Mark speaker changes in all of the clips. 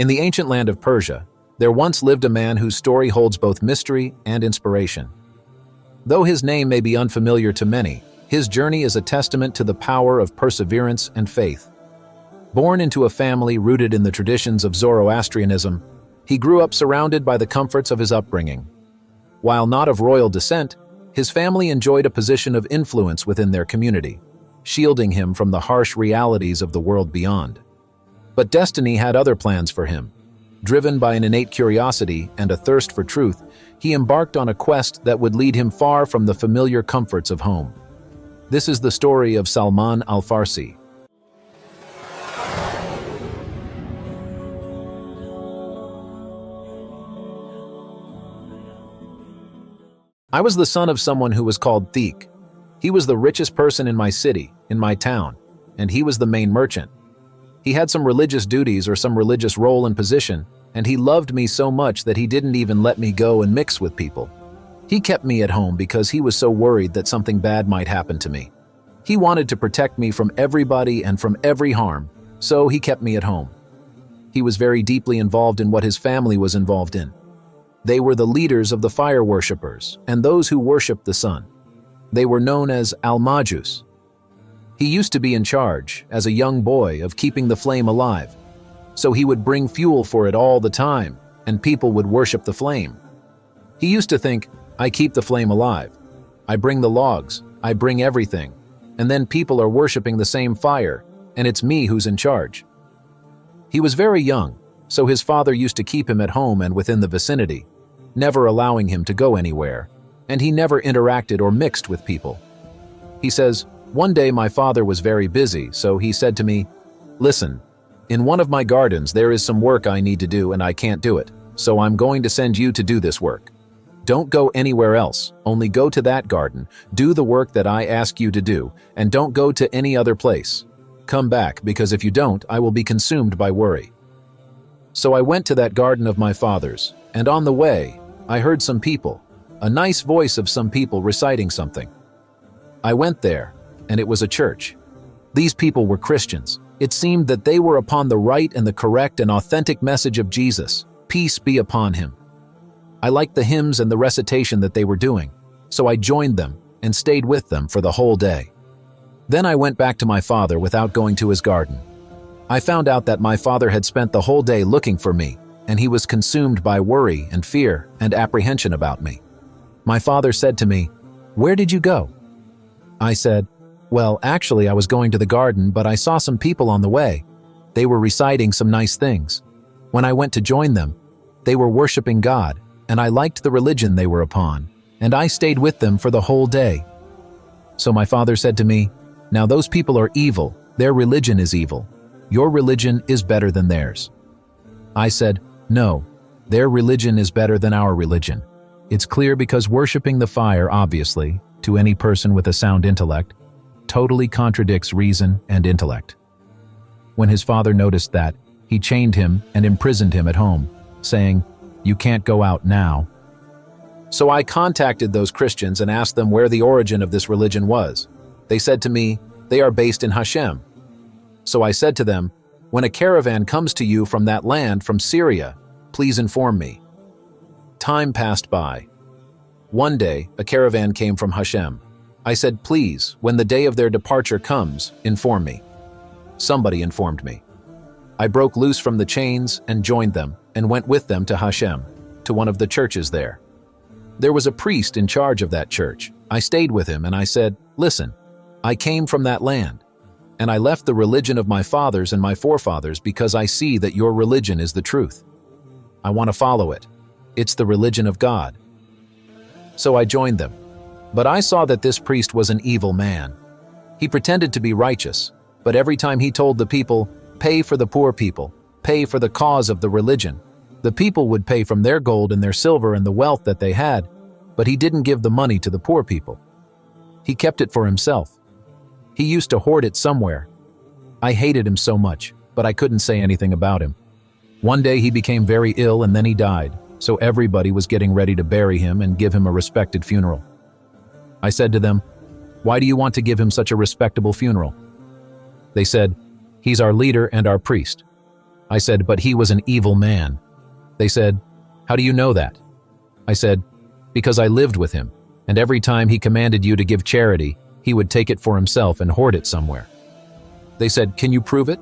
Speaker 1: In the ancient land of Persia, there once lived a man whose story holds both mystery and inspiration. Though his name may be unfamiliar to many, his journey is a testament to the power of perseverance and faith. Born into a family rooted in the traditions of Zoroastrianism, he grew up surrounded by the comforts of his upbringing. While not of royal descent, his family enjoyed a position of influence within their community, shielding him from the harsh realities of the world beyond. But destiny had other plans for him. Driven by an innate curiosity and a thirst for truth, he embarked on a quest that would lead him far from the familiar comforts of home. This is the story of Salman AL-Farsi. I was the son of someone who was called Thiq. He was the richest person in my city, in my town, and he was the main merchant. He had some religious duties or some religious role and position, and he loved me so much that he didn't even let me go and mix with people. He kept me at home because he was so worried that something bad might happen to me. He wanted to protect me from everybody and from every harm, so he kept me at home. He was very deeply involved in what his family was involved in. They were the leaders of the fire worshippers and those who worshipped the sun. They were known as al-Majus. He used to be in charge, as a young boy, of keeping the flame alive. So he would bring fuel for it all the time, and people would worship the flame. He used to think, I keep the flame alive. I bring the logs, I bring everything, and then people are worshiping the same fire, and it's me who's in charge. He was very young, so his father used to keep him at home and within the vicinity, never allowing him to go anywhere, and he never interacted or mixed with people. He says, one day my father was very busy, so he said to me, listen, in one of my gardens there is some work I need to do and I can't do it, so I'm going to send you to do this work. Don't go anywhere else, only go to that garden, do the work that I ask you to do, and don't go to any other place. Come back, because if you don't, I will be consumed by worry. So I went to that garden of my father's, and on the way, I heard some people, a nice voice of some people reciting something. I went there, and it was a church. These people were Christians. It seemed that they were upon the right and the correct and authentic message of Jesus, peace be upon him. I liked the hymns and the recitation that they were doing, so I joined them and stayed with them for the whole day. Then I went back to my father without going to his garden. I found out that my father had spent the whole day looking for me, and he was consumed by worry and fear and apprehension about me. My father said to me, "Where did you go?" I said, "Well, actually I was going to the garden, but I saw some people on the way. They were reciting some nice things. When I went to join them, they were worshiping God, and I liked the religion they were upon, and I stayed with them for the whole day." So my father said to me, "Now those people are evil, their religion is evil. Your religion is better than theirs." I said, "No, their religion is better than our religion. It's clear because worshiping the fire, obviously, to any person with a sound intellect, totally contradicts reason and intellect." When his father noticed that, he chained him and imprisoned him at home, saying, "You can't go out now." So I contacted those Christians and asked them where the origin of this religion was. They said to me, they are based in Hashem. So I said to them, "When a caravan comes to you from that land, from Syria, please inform me." Time passed by. One day, a caravan came from Hashem. I said, "Please, when the day of their departure comes, inform me." Somebody informed me. I broke loose from the chains and joined them and went with them to Hashem, to one of the churches there. There was a priest in charge of that church. I stayed with him and I said, "Listen, I came from that land, and I left the religion of my fathers and my forefathers because I see that your religion is the truth. I want to follow it. It's the religion of God." So I joined them. But I saw that this priest was an evil man. He pretended to be righteous, but every time he told the people, "Pay for the poor people, pay for the cause of the religion," the people would pay from their gold and their silver and the wealth that they had, but he didn't give the money to the poor people. He kept it for himself. He used to hoard it somewhere. I hated him so much, but I couldn't say anything about him. One day he became very ill and then he died, so everybody was getting ready to bury him and give him a respected funeral. I said to them, "Why do you want to give him such a respectable funeral?" They said, "He's our leader and our priest." I said, "But he was an evil man." They said, "How do you know that?" I said, "Because I lived with him, and every time he commanded you to give charity, he would take it for himself and hoard it somewhere." They said, "Can you prove it?"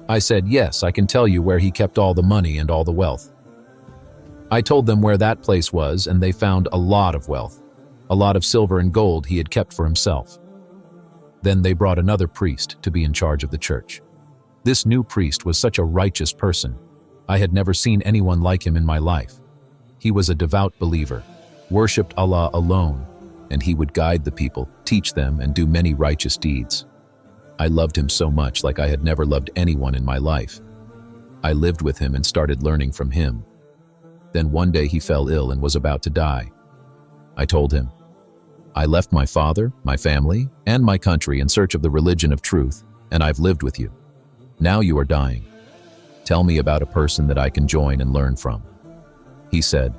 Speaker 1: I said, "Yes, I can tell you where he kept all the money and all the wealth." I told them where that place was, and they found a lot of wealth, a lot of silver and gold he had kept for himself. Then they brought another priest to be in charge of the church. This new priest was such a righteous person. I had never seen anyone like him in my life. He was a devout believer, worshipped Allah alone, and he would guide the people, teach them, and do many righteous deeds. I loved him so much, like I had never loved anyone in my life. I lived with him and started learning from him. Then one day he fell ill and was about to die. I told him, "I left my father, my family, and my country in search of the religion of truth, and I've lived with you. Now you are dying. Tell me about a person that I can join and learn from." He said,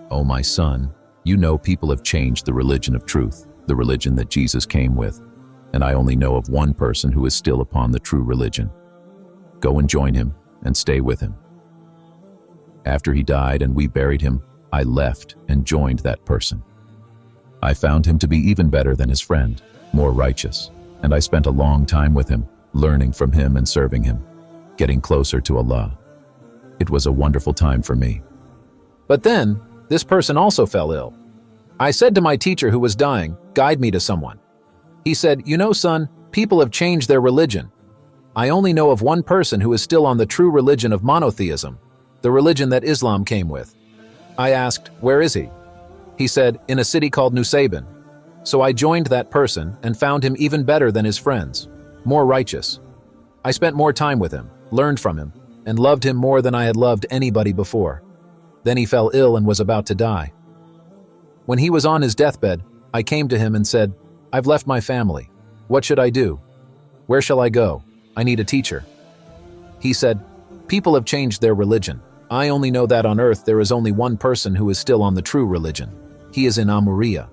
Speaker 1: "Oh, my son, you know people have changed the religion of truth, the religion that Jesus came with, and I only know of one person who is still upon the true religion. Go and join him and stay with him." After he died and we buried him, I left and joined that person. I found him to be even better than his friend, more righteous, and I spent a long time with him, learning from him and serving him, getting closer to Allah. It was a wonderful time for me. But then, this person also fell ill. I said to my teacher who was dying, "Guide me to someone." He said, "You know, son, people have changed their religion. I only know of one person who is still on the true religion of monotheism, the religion that Islam came with." I asked, "Where is he?" He said, "In a city called Nusaybin." So I joined that person and found him even better than his friends, more righteous. I spent more time with him, learned from him, and loved him more than I had loved anybody before. Then he fell ill and was about to die. When he was on his deathbed, I came to him and said, "I've left my family. What should I do? Where shall I go? I need a teacher." He said, "People have changed their religion. I only know that on earth there is only one person who is still on the true religion. He is in Amuriya."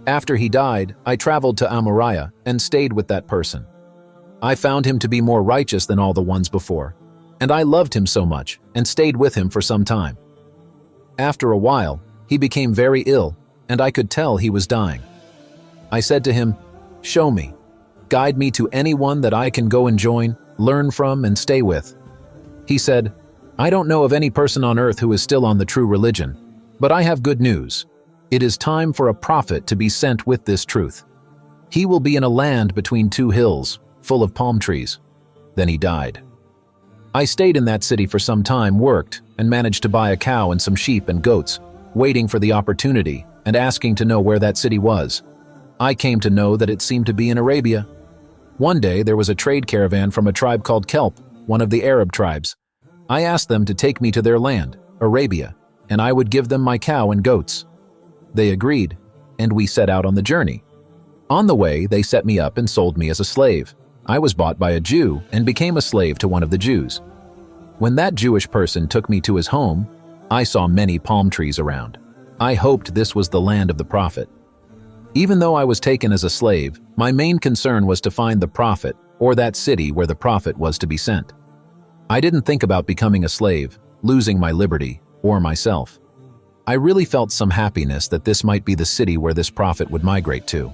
Speaker 1: After he died, I traveled to Amuriya and stayed with that person. I found him to be more righteous than all the ones before, and I loved him so much and stayed with him for some time. After a while, he became very ill, and I could tell he was dying. I said to him, "Show me. Guide me to anyone that I can go and join, learn from, and stay with." He said, "I don't know of any person on earth who is still on the true religion, but I have good news. It is time for a prophet to be sent with this truth. He will be in a land between two hills, full of palm trees." Then he died. I stayed in that city for some time, worked, and managed to buy a cow and some sheep and goats, waiting for the opportunity and asking to know where that city was. I came to know that it seemed to be in Arabia. One day there was a trade caravan from a tribe called Kelp, one of the Arab tribes. I asked them to take me to their land, Arabia, and I would give them my cow and goats. They agreed, and we set out on the journey. On the way, they set me up and sold me as a slave. I was bought by a Jew and became a slave to one of the Jews. When that Jewish person took me to his home, I saw many palm trees around. I hoped this was the land of the prophet. Even though I was taken as a slave, my main concern was to find the prophet or that city where the prophet was to be sent. I didn't think about becoming a slave, losing my liberty, or myself. I really felt some happiness that this might be the city where this prophet would migrate to.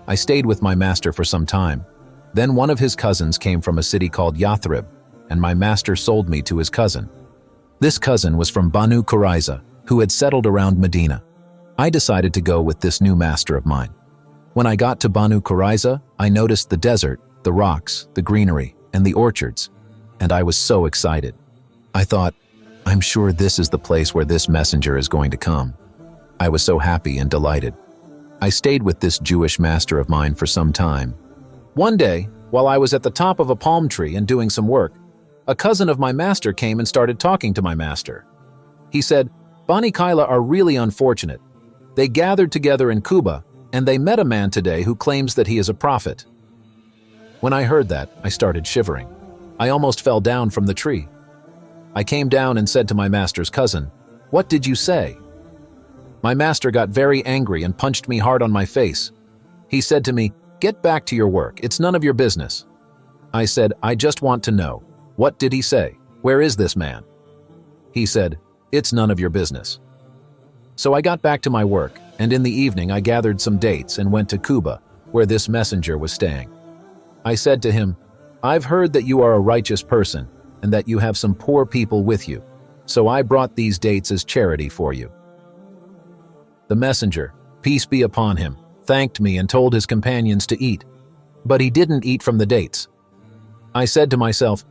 Speaker 1: I stayed with my master for some time. Then one of his cousins came from a city called Yathrib, and my master sold me to his cousin. This cousin was from Banu Qurayza, who had settled around Medina. I decided to go with this new master of mine. When I got to Banu Qurayza, I noticed the desert, the rocks, the greenery, and the orchards, and I was so excited. I thought, I'm sure this is the place where this messenger is going to come. I was so happy and delighted. I stayed with this Jewish master of mine for some time. One day, while I was at the top of a palm tree and doing some work, a cousin of my master came and started talking to my master. He said, "Bani Kaila are really unfortunate. They gathered together in Kuba, and they met a man today who claims that he is a prophet." When I heard that, I started shivering. I almost fell down from the tree. I came down and said to my master's cousin, "What did you say?" My master got very angry and punched me hard on my face. He said to me, "Get back to your work. It's none of your business." I said, "I just want to know, "What did he say? Where is this man?" He said, "It's none of your business." So I got back to my work, and in the evening I gathered some dates and went to Cuba, where this messenger was staying. I said to him, "I've heard that you are a righteous person and that you have some poor people with you, so I brought these dates as charity for you." The messenger, peace be upon him, thanked me and told his companions to eat, but he didn't eat from the dates. I said to myself,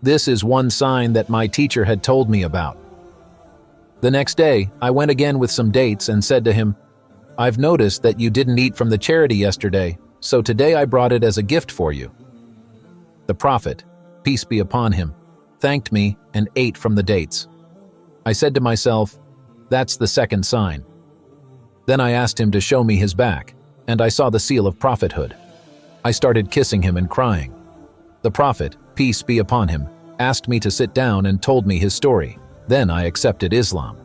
Speaker 1: this is one sign that my teacher had told me about. The next day, I went again with some dates and said to him, "I've noticed that you didn't eat from the charity yesterday, so today I brought it as a gift for you." The Prophet, peace be upon him, thanked me and ate from the dates. I said to myself, that's the second sign. Then I asked him to show me his back, and I saw the seal of prophethood. I started kissing him and crying. The Prophet, peace be upon him, asked me to sit down and told me his story. Then I accepted Islam.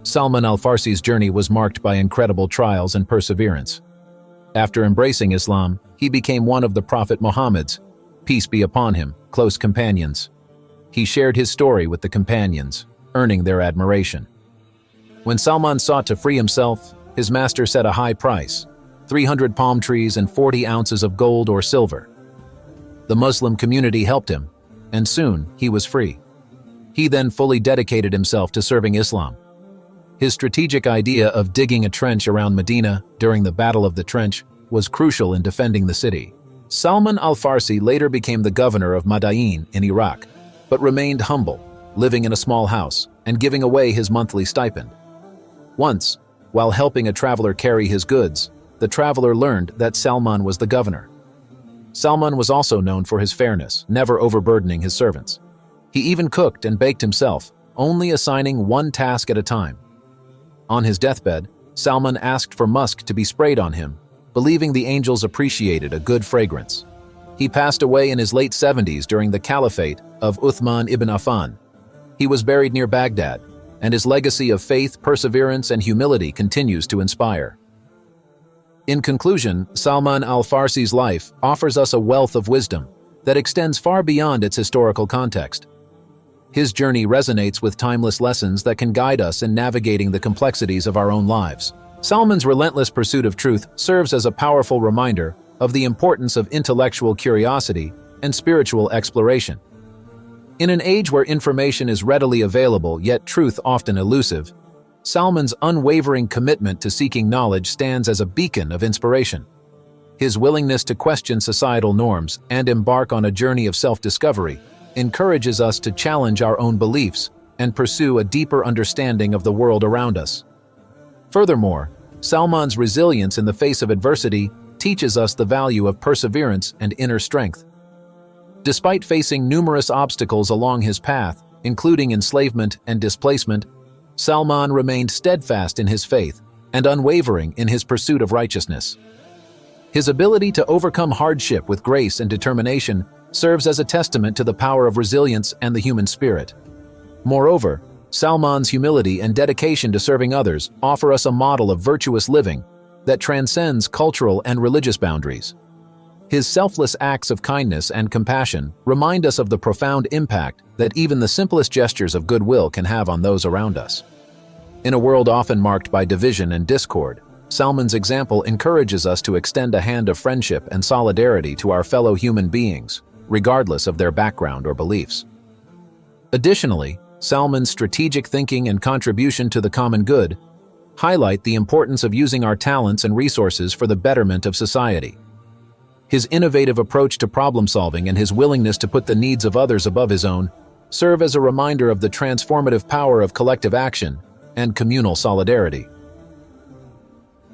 Speaker 1: Salman al-Farsi's journey was marked by incredible trials and perseverance. After embracing Islam, he became one of the Prophet Muhammad's, peace be upon him, close companions. He shared his story with the companions, earning their admiration. When Salman sought to free himself, his master set a high price, 300 palm trees and 40 ounces of gold or silver. The Muslim community helped him, and soon he was free. He then fully dedicated himself to serving Islam. His strategic idea of digging a trench around Medina during the Battle of the Trench was crucial in defending the city. Salman al-Farsi later became the governor of Madain in Iraq, but remained humble, living in a small house and giving away his monthly stipend. Once, while helping a traveler carry his goods, the traveler learned that Salman was the governor. Salman was also known for his fairness, never overburdening his servants. He even cooked and baked himself, only assigning one task at a time. On his deathbed, Salman asked for musk to be sprayed on him, believing the angels appreciated a good fragrance. He passed away in his late 70s during the caliphate of Uthman ibn Affan. He was buried near Baghdad, and his legacy of faith, perseverance, and humility continues to inspire. In conclusion, Salman al-Farsi's life offers us a wealth of wisdom that extends far beyond its historical context. His journey resonates with timeless lessons that can guide us in navigating the complexities of our own lives. Salman's relentless pursuit of truth serves as a powerful reminder of the importance of intellectual curiosity and spiritual exploration. In an age where information is readily available yet truth often elusive, Salman's unwavering commitment to seeking knowledge stands as a beacon of inspiration. His willingness to question societal norms and embark on a journey of self-discovery encourages us to challenge our own beliefs and pursue a deeper understanding of the world around us. Furthermore, Salman's resilience in the face of adversity teaches us the value of perseverance and inner strength. Despite facing numerous obstacles along his path, including enslavement and displacement, Salman remained steadfast in his faith and unwavering in his pursuit of righteousness. His ability to overcome hardship with grace and determination serves as a testament to the power of resilience and the human spirit. Moreover, Salman's humility and dedication to serving others offer us a model of virtuous living that transcends cultural and religious boundaries. His selfless acts of kindness and compassion remind us of the profound impact that even the simplest gestures of goodwill can have on those around us. In a world often marked by division and discord, Salman's example encourages us to extend a hand of friendship and solidarity to our fellow human beings, regardless of their background or beliefs. Additionally, Salman's strategic thinking and contribution to the common good highlight the importance of using our talents and resources for the betterment of society. His innovative approach to problem-solving and his willingness to put the needs of others above his own serve as a reminder of the transformative power of collective action and communal solidarity.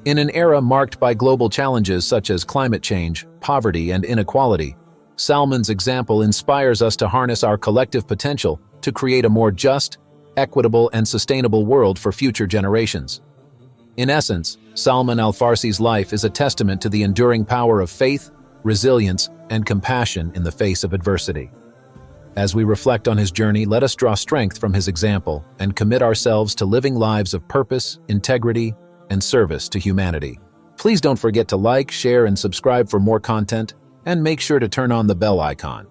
Speaker 1: In an era marked by global challenges such as climate change, poverty, and inequality, Salman's example inspires us to harness our collective potential to create a more just, equitable, and sustainable world for future generations. In essence, Salman al-Farsi's life is a testament to the enduring power of faith, resilience, and compassion in the face of adversity. As we reflect on his journey, let us draw strength from his example and commit ourselves to living lives of purpose, integrity, and service to humanity. Please don't forget to like, share, and subscribe for more content, and make sure to turn on the bell icon.